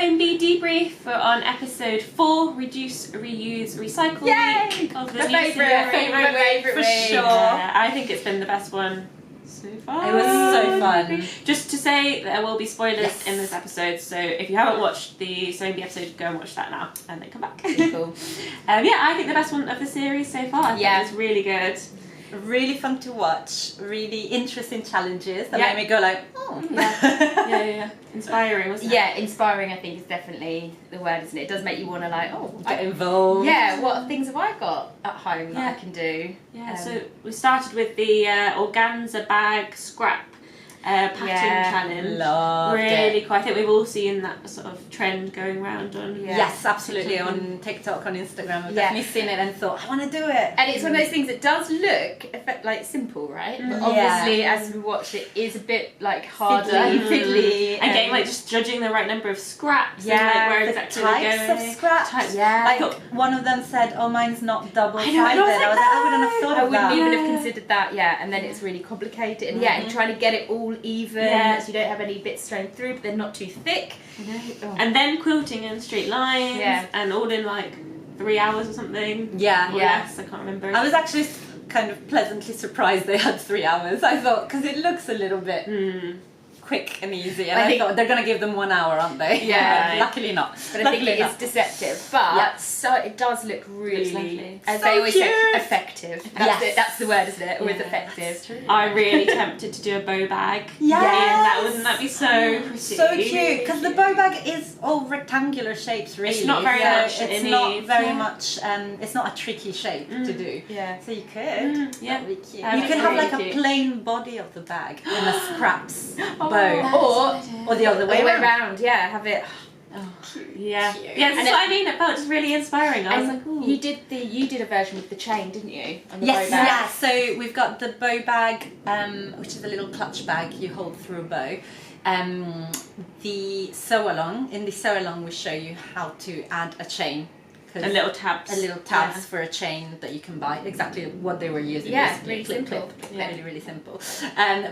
OMB Debrief. We're on episode 4, Reduce, Reuse, Recycle week of the new favourite for week. sure. Yeah, I think it's been the best one so far. It was so fun. Just to say, there will be spoilers in this episode, so if you haven't watched the OMB episode, go and watch that now and then come back. Cool. Yeah, I think the best one of the series so far. I think it's really good. Really fun to watch. Really interesting challenges that made me go like, oh. Yeah. Inspiring, wasn't it? Yeah, inspiring I think is definitely the word, isn't it? It does make you want to like, Get involved. Yeah, what things have I got at home that I can do? Yeah, so we started with the organza bag scrap pattern challenge. Loved really it. cool. I think we've all seen that sort of trend going around on. Yeah. Yes, absolutely. On TikTok, on Instagram, I've definitely seen it and thought, I want to do it. And it's one of those things that does look like simple, right? But obviously, as we watch it, is a bit like harder, fiddly, and getting like just judging the right number of scraps. Yeah, and, like, where the exactly types they're going. of scraps. Yeah. Like one of them said, "Oh, mine's not double-sided." I know, and I was like, I wouldn't have thought I of that. wouldn't even have considered that, and then it's really complicated. And and trying to get it all even so you don't have any bits thrown through, but they're not too thick. And then quilting in straight lines, and all in like 3 hours or something. Yeah. Or less, I can't remember. I was actually kind of pleasantly surprised they had 3 hours. I thought, because it looks a little bit quick and easy, and I thought they're going to give them 1 hour, aren't they? Yeah. Luckily not. But I think it is deceptive. But so it does look really, as so they always say, cute. effective. That's the word, isn't it? Always effective. I'm really tempted to do a bow bag. Yes. Wouldn't that be so pretty? So cute, because the bow bag is all rectangular shapes, really. It's not very much. It's not very much. It's not a tricky shape to do. Yeah. So you could. That would be cute. That'd You be can have really like cute. a plain body of the bag in a scraps bow, Or the other way around. have it. Yeah, Cute. yeah. That's what I mean. It felt just really inspiring. I was like, ooh. You did a version with the chain, didn't you? On the Yes, bow bag? yeah. So we've got the bow bag, which is a little clutch bag you hold through a bow. The sew along. In the sew along, we show you how to add a chain. A little tabs. For a chain that you can buy. Exactly what they were using. Yeah, basically. really Clip, simple. clip. Yeah. Really, really simple.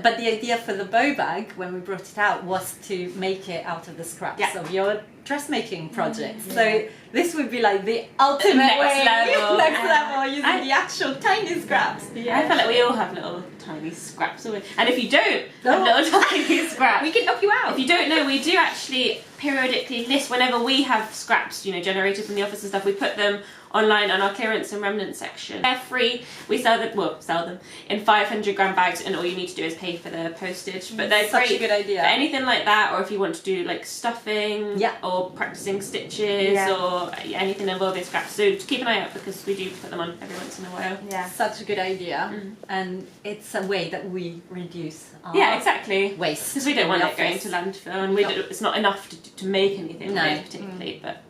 But the idea for the bow bag, when we brought it out, was to make it out of the scraps of your dressmaking project. So this would be like the ultimate Next level. Next level, using the actual tiny scraps. I feel like we all have little tiny scraps. And if you don't have little tiny scraps, We can help you out. if you don't know, we do actually periodically list whenever we have scraps, generated from the office and stuff. We put them online on our clearance and remnant section. They're free. We sell them in 500 gram bags, and all you need to do is pay for the postage. But they're Such great a good idea. for anything like that, or if you want to do like stuffing, or practicing stitches, or anything involving scraps. So just keep an eye out, because we do put them on every once in a while. Yeah. Such a good idea, and it's a way that we reduce our exactly. waste. Because we don't want in it the going office. to landfill, and it's not enough to make anything particularly. But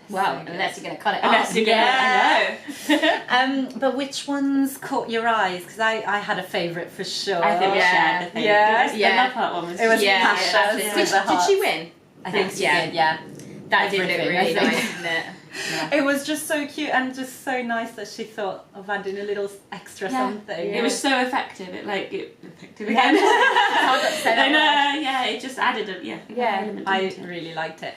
Well, unless you're going to cut it unless off. you're gonna, But which ones caught your eyes? Because I had a favourite for sure. I think we shared the thing. The Love Heart one was. It was Pasha. Pasha. Did she win? I think she did. Yeah. That did look Everything, really I think. nice, didn't it? It was just so cute and just so nice that she thought of adding a little extra something. It was so effective. Effective again. It just added a element. I really liked it.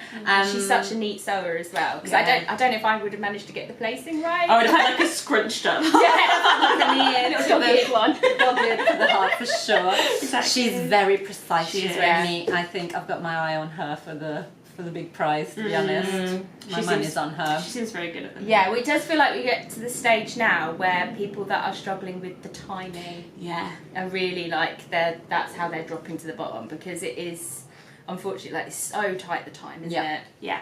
She's such a neat sewer as well. Because I don't know if I would have managed to get the placing right. I would have had like a scrunched up. Dog-eared one. Dog-eared for the heart for sure. Exactly. She's very precise. She She's is. very neat. I think I've got my eye on her for the big prize, to be honest. My money is on her. She seems very good at them. Yeah, well, it does feel like we get to the stage now where people that are struggling with the timing are really like that's how they're dropping to the bottom, because it is unfortunately like it's so tight the time, isn't it? Yeah.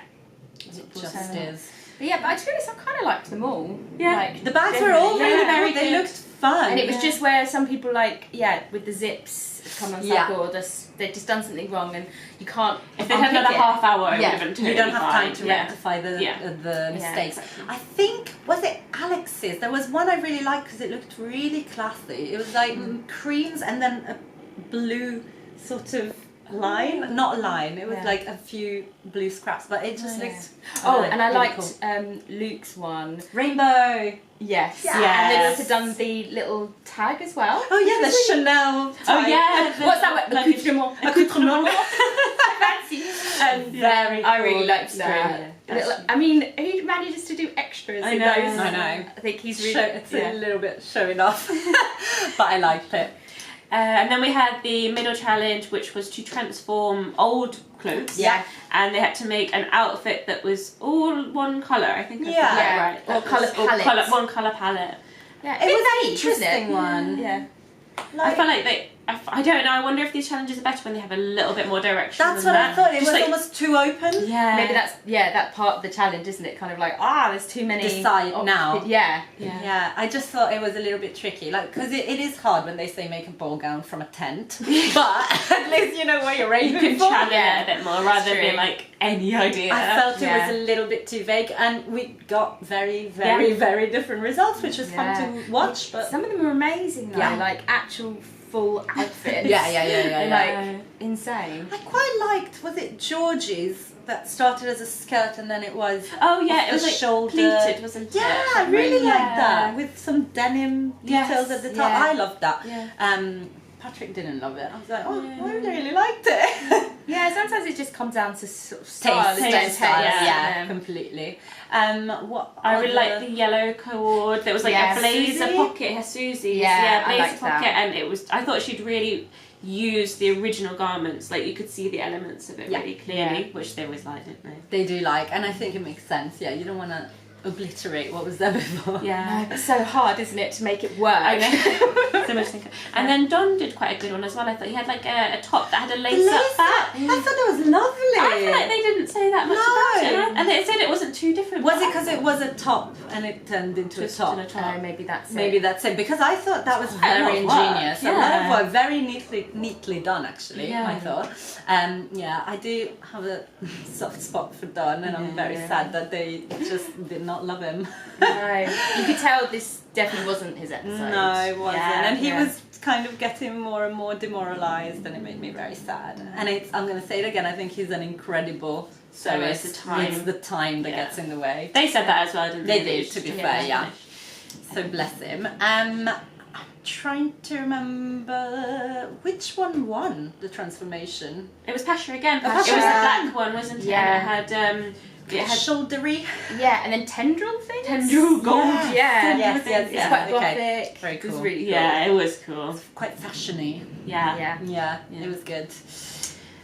It just is. But to be honest, I kind of liked them all. Yeah. Like, The bags were all really very good. They good. looked fun. and it was just where some people with the zips come unstuck or they've just done something wrong and you can't. If they had another half hour, it would have been totally you don't have time fine. to rectify the mistakes. Exactly. I think, was it Alex's? There was one I really liked because it looked really classy. It was like creams and then a blue sort of line. Not a line, it was like a few blue scraps, but it just looked and I really liked cool. Luke's one. Rainbow. Yes. Yes. And they've also done the little tag as well. Oh yeah, the Chanel tag. Oh yeah. What's that word? Like Accoutrement. Accoutrement. Fancy. Very I really cool. liked that. I mean, who manages to do extras? I in know. those? I know. I think he's really. It's a little bit showing off, but I liked it. And then we had the middle challenge, which was to transform old clothes. Yeah. And they had to make an outfit that was all one colour. I think I Yeah. got that Yeah. right. Or That colour was all palette. one colour palette. Yeah, It was an vague, isn't interesting it? one. Yeah. I feel like I don't know. I wonder if these challenges are better when they have a little bit more direction. That's than what that. I thought. It Just was like, almost too open. Yeah. Maybe that's that part of the challenge, isn't it? Kind of like there's too many. Decide now. Yeah. Yeah, I just thought it was a little bit tricky, like because it is hard when they say make a ball gown from a tent, but at least you know what you're You aiming can for. channel it a bit more rather than true. being like any idea. I felt it Yeah. was a little bit too vague, and we got very, very, very different results, which was fun to watch. But some of them are amazing though, Yeah. like actual full outfits. yeah. Like insane. I quite liked. Was it Georgie's that started as a skirt and then it was Oh yeah, off it was the like shoulder. pleated, wasn't it? Yeah, I really Yeah. liked that with some denim details Yes, at the top. yeah. I loved that. Yeah. Patrick didn't love it. I was like, oh, Yeah. I really liked it. Yeah, sometimes it just comes down to sort of style, Taste, isn't it? taste, style, yeah, Um, completely. What I really other- like the yellow cord. There was like Yeah. a blazer Susie? pocket, her Susie's. Yeah, I blazer liked that. pocket, and it was. I thought she'd really used the original garments. Like you could see the elements of it Yeah. really clearly, which they always liked, didn't they? They do like, and I think it makes sense. Yeah, you don't want to obliterate what was there before. Yeah. It's so hard, isn't it, to make it work? I know. So much thinking. And then Don did quite a good one as well. I thought he had like a top that had a lace up back. I thought it was lovely. I feel like they didn't say that much No. about it, and they said it wasn't too different. Was it because it was a top and it turned into Just a top? in a top. Maybe that's it. Maybe that's it, because I thought that was quite a lot very of work, ingenious. A lot yeah. of work, very neatly done actually, Yeah. I thought. Yeah, I do have a soft spot for Don, and I'm very Yeah. sad that they just did not love him. No. You could tell this definitely wasn't his episode. No, it wasn't. Yeah, And he yeah. was kind of getting more and more demoralised, and it made me very sad. And I'm going to say it again, I think he's an incredible it's soloist. the time. It's the time that Yeah. gets in the way. They said that as well, didn't they? They did, to be fair, yeah. So bless him. I'm trying to remember which one won the transformation. It was Pasha again. Oh, It was the Pasha. black one, wasn't it? Yeah. And it had Shouldery. Yeah, and then tendril things? tendril gold. Yeah. Yes, It's quite okay. gothic. Very It was cool. really cool. Yeah, it was cool. Quite fashiony. Yeah. Yeah. Yeah, Yeah. it was good.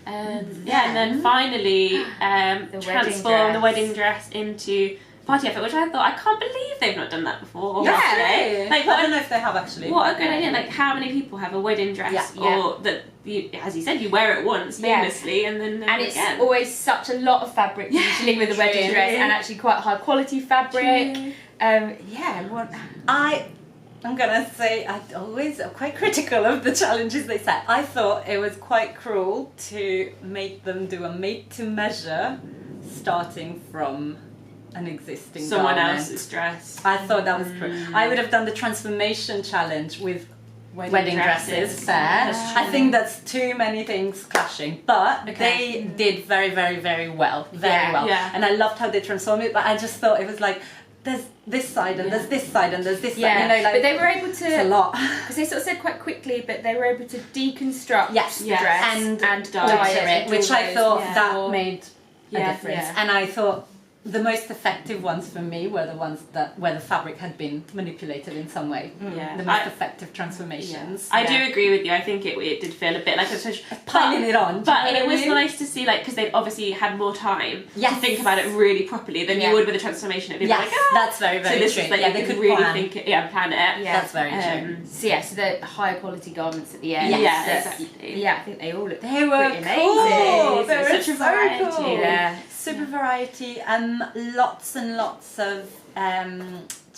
Yeah, and then finally wedding transform the dress. wedding dress into party outfit, which I thought, I can't believe they've not done that before. Yeah. Honestly. Like, I don't know if they have actually. what a good idea. Like, how many people have a wedding dress Yeah. or that, you, as you said, you wear it once Yeah. famously and then never And it's again. always such a lot of fabric usually with a wedding True. dress, and actually quite high quality fabric. True. I'm gonna say I always am quite critical of the challenges they set. I thought it was quite cruel to make them do a made to measure starting from an existing Someone garment. else's dress. I thought that was cruel. I would have done the transformation challenge with wedding dresses. Fair. That's I true. think that's too many things clashing, but Okay. they did very, very, very well. Very Yeah. well. Yeah. And I loved how they transformed it, but I just thought it was like, there's this side and there's this side and there's this side. Yeah, You know, like, but they were able it's a to, lot. because they sort of said quite quickly, but they were able to deconstruct Yes, the yes. dress And dye alter it, it, which all I those thought yeah. that before. made a Yeah, difference. yeah. And I thought the most effective ones for me were the ones that where the fabric had been manipulated in some way. Yeah. The most I- effective transformations. I do agree with you. I think it did feel a bit like a switch. Piling it on. do you But know it what I was mean? nice to see, like, because they obviously had more time to Yes. think about it really properly than Yeah. you would with a transformation. It'd be Yes, like, ah. that's very, very So this true. is like yeah, you they could could really plan. think it, plan it. Yeah. That's very true. So yeah, so the higher quality garments at the end. Yes. Yeah, That's- exactly. Yeah, I think they all look They were pretty cool. amazing. They were Such a so variety. cool. Yeah. Super variety. Lots and lots of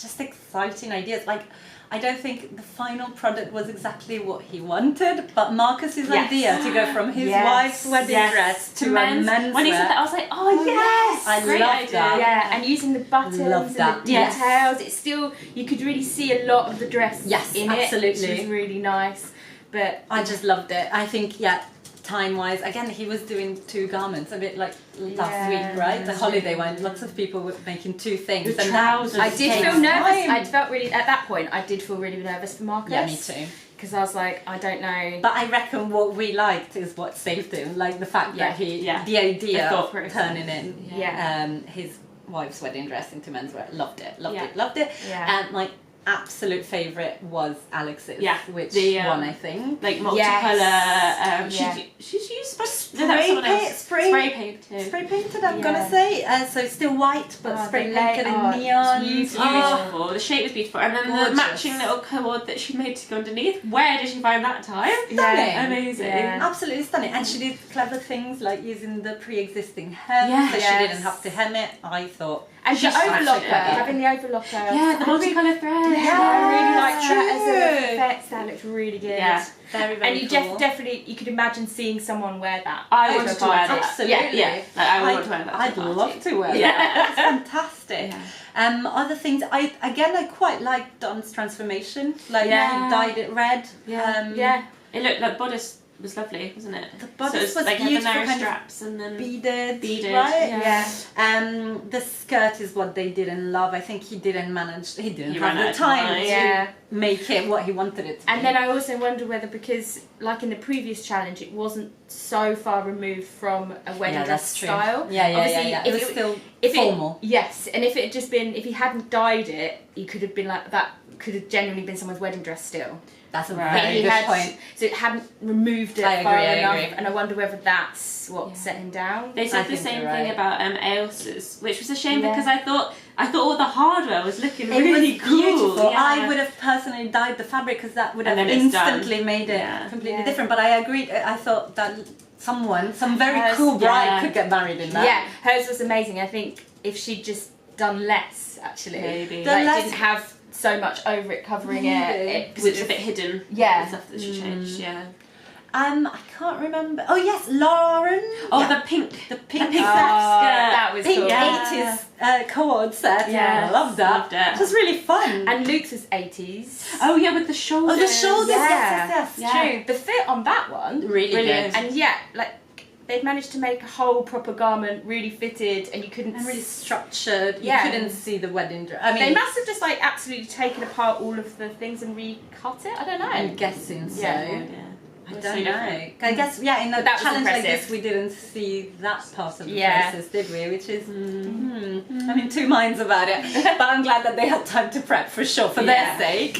just exciting ideas. Like, I don't think the final product was exactly what he wanted, but Marcus's Yes. idea to go from his Yes. wife's wedding Yes. dress to a men's. men's When he said wear. that, I was like, oh yes, I great love idea. that. Yeah, and using the buttons Love and that. the Yes. details, it's still, you could really see a lot of the dress Yes, in it, absolutely. which is really nice. But I just loved it. I think, time-wise, again, he was doing 2 garments, a bit like last Yeah. week, right? The holiday one. Lots of people were making 2 things. The and trousers. I did takes feel nervous. time. I felt really, at that point, I did feel really nervous for Marcus. Yeah, me too. because I was like, I don't know. But I reckon what we liked is what saved him, like the fact that the idea of turning in his wife's wedding dress into menswear. Loved it. Yeah. And my absolute favourite was Alex's, which one I think. Like multicolour, she's used spray painted, I'm gonna say. So still white, but spray painted in neon. Beautiful. The shape was beautiful. And then the matching little cord that she made to go underneath. Where did she find that time? Stunning. Amazing. Absolutely stunning. And she did clever things like using the pre-existing hem, so she didn't have to hem it. I thought. And the overlocker, having the overlocker. Yeah, the multicolour thread. Yeah, I really liked that as an effect. That looked really good. Yeah, very, very And you definitely, you could imagine seeing someone wear that. I wanted to wear that. Absolutely. Yeah. Like, I want to wear that. I'd love to wear that. That's fantastic. Yeah. Other things, I quite liked Dawn's transformation. Like, dyed it red. It looked like bodice was lovely, wasn't it? The bodice was like beautiful, had the narrow kind straps and then beaded, right? Yeah. The skirt is what they didn't love. I think he didn't have the time to make it what he wanted it to be. And then I also wonder whether, because like in the previous challenge, it wasn't so far removed from a wedding dress style. Yeah. It was still formal. And if it had just been, if he hadn't dyed it, he could have been like, that could have genuinely been someone's wedding dress still. That's a very good point. So it hadn't removed it far enough, and I wonder whether that's what set him down. They said the same thing about Ailsa's, which was a shame because I thought all the hardware was looking really cool. Beautiful. Yeah. I would have personally dyed the fabric because that would have instantly made it completely different. But I agreed. I thought that some very cool bride could get married in that. Yeah, hers was amazing. I think if she'd just done less, actually, maybe didn't have so much over it covering it because it's a bit hidden. Yeah, stuff that she changed. Yeah. I can't remember. Oh yes, Lauren. Oh, the pink skirt. That was pink cool. 80s cord set. Yeah, I loved that. Loved it. It was really fun. And Luke's was 80s. Oh yeah, with the shoulders. Oh, the shoulders. Yes. True. The fit on that one, really brilliant. Good. And like they'd managed to make a whole proper garment really fitted, and you couldn't. And really structured. You couldn't see the wedding dress. I mean, they must have just like absolutely taken apart all of the things and recut it. I don't know. I'm guessing so. Yeah. I don't know. I guess in a challenge like this we didn't see that part of the process, did we? Which is, I'm in two minds about it. But I'm glad that they had time to prep for sure for their sake.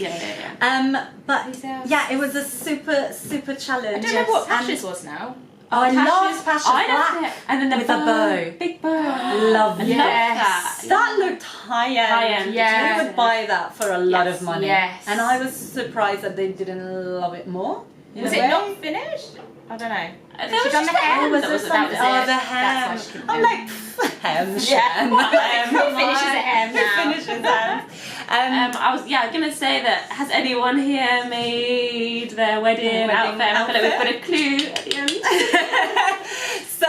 But it was a super challenge. I don't know what Pasha's was now. Oh, I love Pasha's black. And then the with a bow. Big bow. Love that. That looked high-end. Yeah. We would buy that for a lot of money. Yes. And I was surprised that they didn't love it more. Was it not finished? I don't know. There was done the hem? Was there something? Oh, the hem. I'm like, hem. Who finishes a hem now? Who finishes hem? I was gonna say that, has anyone here made their wedding outfit? I feel like we've got a clue at the end. So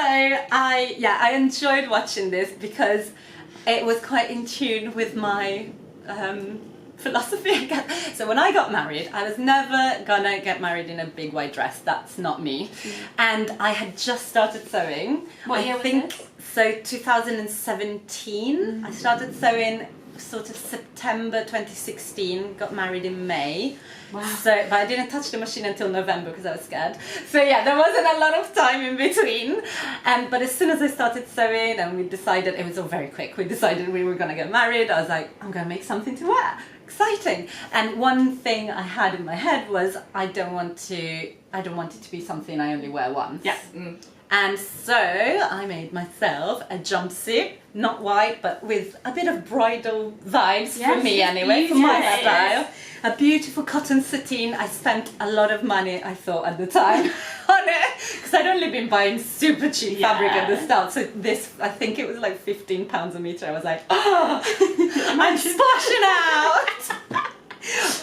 I enjoyed watching this because it was quite in tune with my philosophy, I guess. So when I got married, I was never gonna get married in a big white dress. That's not me. And I had just started sewing. What year was this? So 2017. I started sewing sort of September 2016, got married in May. Wow. So, but I didn't touch the machine until November because I was scared. So there wasn't a lot of time in between. But as soon as I started sewing and we decided, it was all very quick, we decided we were going to get married, I was like, I'm going to make something to wear. Exciting. And one thing I had in my head was, I don't want it to be something I only wear once. Yeah. And so I made myself a jumpsuit, not white, but with a bit of bridal vibes for me anyway, for my style. A beautiful cotton sateen. I spent a lot of money, I thought, at the time on it, because I'd only been buying super cheap fabric at the start. So this, I think it was like £15 a metre. I was like, oh, I'm splashing out.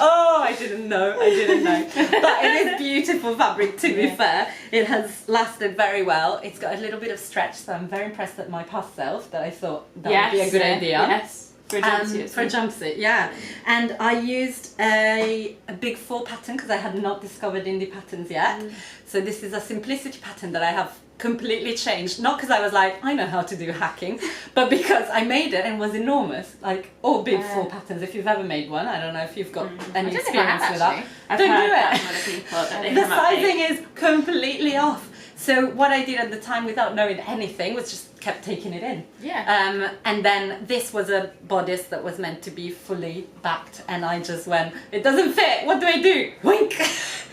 Oh, I didn't know. But it is beautiful fabric, to be fair. It has lasted very well. It's got a little bit of stretch, so I'm very impressed at my past self that I thought that would be a good idea. Yes. For a jumpsuit, yeah. And I used a big 4 pattern because I had not discovered indie patterns yet. So this is a simplicity pattern that I have completely changed. Not because I was like, I know how to do hacking, but because I made it and it was enormous. Like all big full patterns. If you've ever made one, I don't know if you've got any experience with that. I've Don't heard do that it. from other people, that they The come out big. sizing is completely off. So what I did at the time without knowing anything was just kept taking it in. Yeah. And then this was a bodice that was meant to be fully backed, and I just went, it doesn't fit, what do I do? Wink!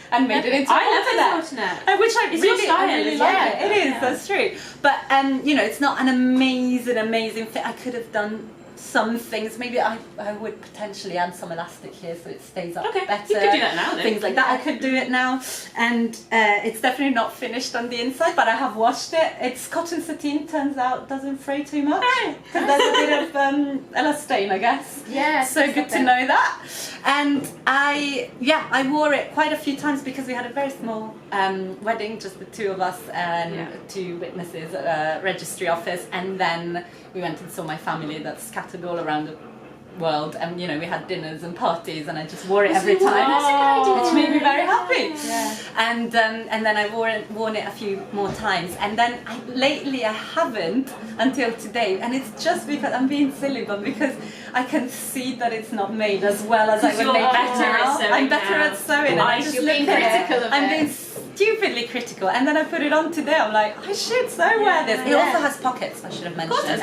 And made it into I love alternate. alternate. Which I It's your really, style, I really isn't like it? it. It is, Yeah. that's true. But you know, it's not an amazing fit. I could have done some things. Maybe I would potentially add some elastic here so it stays up Okay, better. you could do that now then. Things like that. I could do it now, and it's definitely not finished on the inside, but I have washed it. It's cotton sateen. Turns out doesn't fray too much because there's a bit of elastane, I guess. Yeah. So good to know that. And I wore it quite a few times because we had a very small wedding, just the two of us and two witnesses at a registry office, and then we went and saw my family that's scattered all around the world, and you know, we had dinners and parties, and I just wore it every time. That's a good idea. Which made me very happy. Yeah. And then I worn it a few more times, and then lately I haven't until today, and it's just because I'm being silly, but because I can see that it's not made as well as I would You're make it better at now. sewing I'm better now. at sewing. And I just You're look being at critical of I'm it. being stupidly critical, and then I put it on today. I'm like, I should so wear this. It Yeah. also has pockets. I should have mentioned. Of course, it's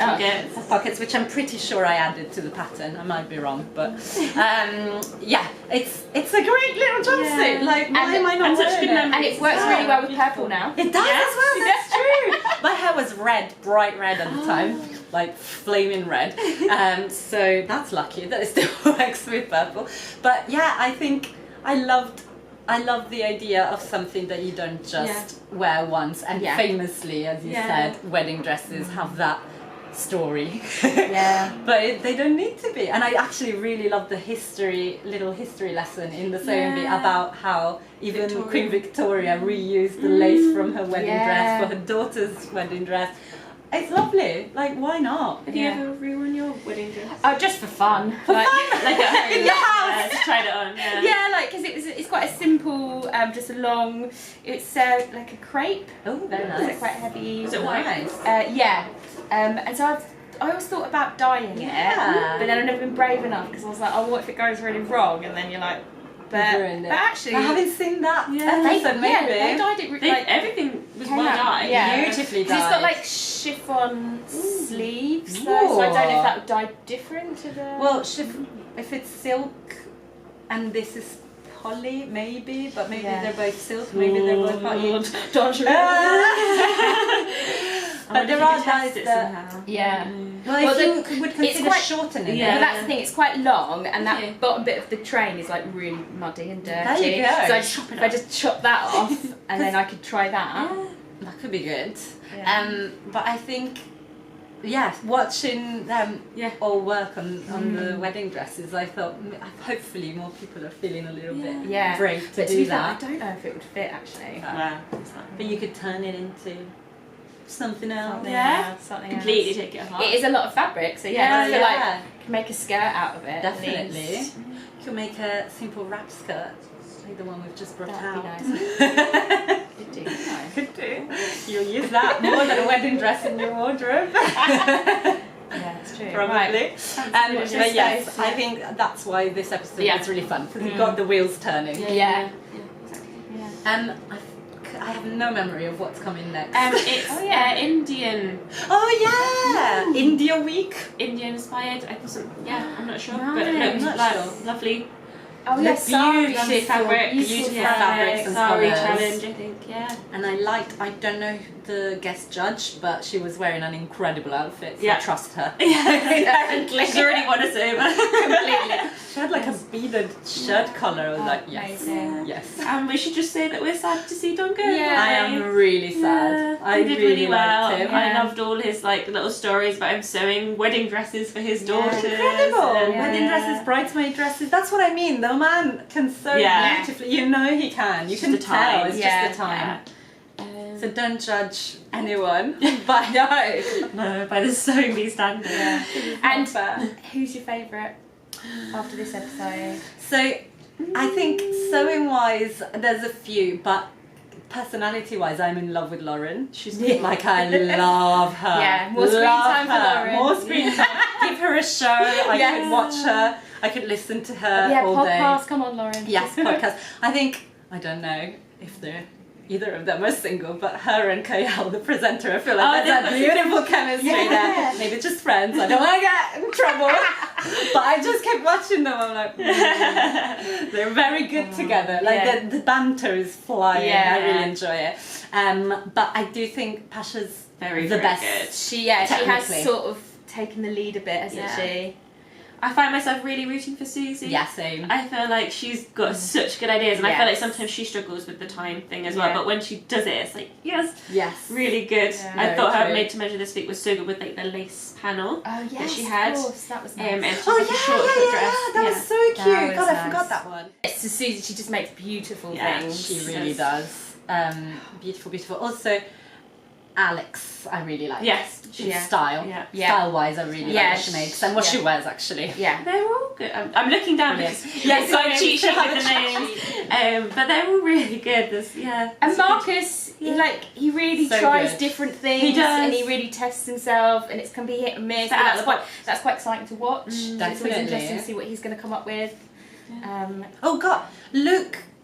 It has pockets, which I'm pretty sure I added to the pattern. I might be wrong, but yeah, it's a great little jumpsuit. Yeah. Like, why am I not and such wearing good it? memories. And it works really well with purple now. It does Yes. as well, that's true. My hair was red, bright red at the time, like flaming red. So that's lucky that it still works with purple. But yeah, I think I loved the idea of something that you don't just wear once. And Yeah. famously, as you said, wedding dresses have that story. Yeah. But they don't need to be. And I actually really love the little history lesson in the sewing bee about how even Victoria. Queen Victoria reused the lace from her wedding Yeah. dress for her daughter's wedding dress. It's lovely. Like, why not? Have you ever reworn your wedding dress? Oh, just for fun. Like at home? In the house. Yeah, just tried it on. Yeah. Yeah, like because it's quite a simple, just a long. It's like a crepe. Oh, very It's nice. quite heavy. Is it white? Nice. Yeah. And so I always thought about dyeing Yeah. it, but then I've never been brave enough because I was like, oh, what if it goes really wrong? And then you're like, but Ruined it. actually, I haven't seen that Yeah. episode, maybe. they dyed it They, everything was well dyed. Yeah. Beautifully 'Cause it's got dyed. like chiffon sleeves, though, so I don't know if that would dye different to the. Well, if it's silk and this is poly, maybe, but maybe Yeah. they're both silk, maybe they're both poly. Don't you? But there are dyes it that. somehow. yeah. Well, Well, if you would consider quite- shortening Yeah. But that's the thing, it's quite long, and that Yeah. bottom bit of the train is like really muddy and dirty. There you go. So Chop it if I up. just chop that off, and then I could try that. it. That could be good. Yeah. But I think, watching them all work on the wedding dresses, I thought hopefully more people are feeling a little bit Yeah. brave to But to do be fair, that. I don't know if it would fit actually. Wow. But you could turn it into something else. Something Yeah. else, something Completely else. take it apart. It is a lot of fabric, so Yeah, I feel like yeah. you can make a skirt out of it. at Definitely. least. You could make a simple wrap skirt, like the one we've just brought That'd be out. nice. Could do, nice. Could do. You'll use that more than a wedding dress in your wardrobe. Yeah, it's true. Probably. Right. But yes, I think that's why this episode was really fun, because it got the wheels turning. Yeah. I have no memory of what's coming next. It's Indian Oh yeah! India Week. Indian inspired. I wasn't. Yeah, I'm not sure, Right. but it I'm looked not like sure. lovely. Oh yeah, Beautiful Lovely fabrics, beautiful yeah, fabrics and sari colours. challenge, I think. Yeah. And I don't know the guest judge, but she was wearing an incredible outfit, so Yeah. I trust her. Definitely. She's already won us over. Completely. She had like a beaded shirt collar. I was like, yes. amazing. Yes. And we should just say that we're sad to see Don go. Yeah. I am really sad. I he did really well. liked him. I loved all his like little stories about him sewing wedding dresses for his daughters. Incredible! and- Wedding dresses, bridesmaid dresses. That's what I mean. The man can sew Yeah. beautifully. You know he can. You It's can just the tell. time. It's Yeah. just the time. Yeah. So don't judge anyone. But No, by the sewing bee standard. And fair. who's your favourite after this episode? So I think sewing wise, there's a few, but personality-wise, I'm in love with Lauren. She's like, I love her. Yeah, more screen time for Lauren. More screen time. Give her a show. I could watch her. I could listen to her all day. podcast. Come on, Lauren. Yes, podcast. I don't know if either of them are single, but her and Kayal, the presenter, I feel like there's a beautiful chemistry there. Maybe just friends. I don't want to get in trouble. But I just kept watching them. I'm like, they're very good together. Like the banter is flying. I really enjoy it. But I do think Pasha's the best. Good. She has sort of taken the lead a bit, hasn't she? I find myself really rooting for Susie. Yeah, same. I feel like she's got such good ideas, and I feel like sometimes she struggles with the time thing as well. But when she does it, it's like yes, really good. Yeah. I thought her Made to Measure this week was so good with like the lace panel that she had. Of course, that was nice. And she had a short dress. That was so cute. That was God, I nice. forgot that one. So Susie, she just makes beautiful things. She really does. Beautiful, beautiful. Also, Alex, I really like. Yes. Style. Yeah. Style-wise, I really like what she makes and what she wears, actually. Yeah. They're all good. I'm looking down because it's got a cheat sheet with the names. But they're all really good. And Marcus, he really tries different things. He does. And he really tests himself, and it can be hit and miss. But that's quite exciting to watch. Definitely. It's always interesting to see what he's going to come up with. Oh God,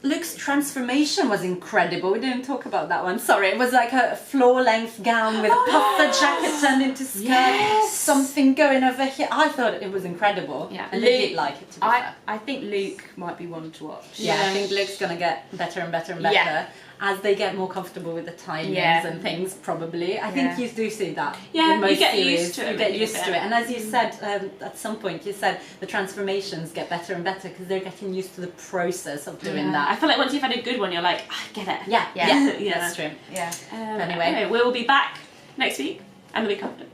Luke's transformation was incredible. We didn't talk about that one. Sorry, it was like a floor-length gown with a puffer jacket turned into skirt. Something going over here. I thought it was incredible. Yeah, and Luke did like it. To be fair. I think Luke might be one to watch. Yeah, I think Luke's gonna get better and better and better as they get more comfortable with the timings and things. Probably, I think you do see that. Yeah, in most you get series. used to it. You get used to it, and as you said at some point, you said the transformations get better and better because they're getting used to the process of doing that. I feel like once you've had a good one, you're like, I get it. Yeah, that's true. Yeah. Anyway, we'll be back next week and the week after,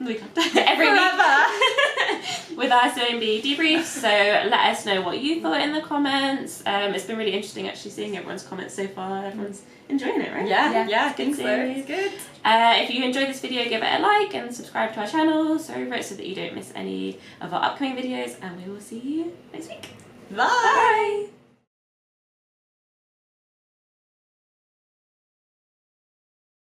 every week with our SOMB debrief. So let us know what you thought in the comments. It's been really interesting actually seeing everyone's comments so far. Everyone's enjoying it, right? Yeah, I think good so. It's good. If you enjoyed this video, give it a like and subscribe to our channel so that you don't miss any of our upcoming videos, and we will see you next week. Bye. Bye.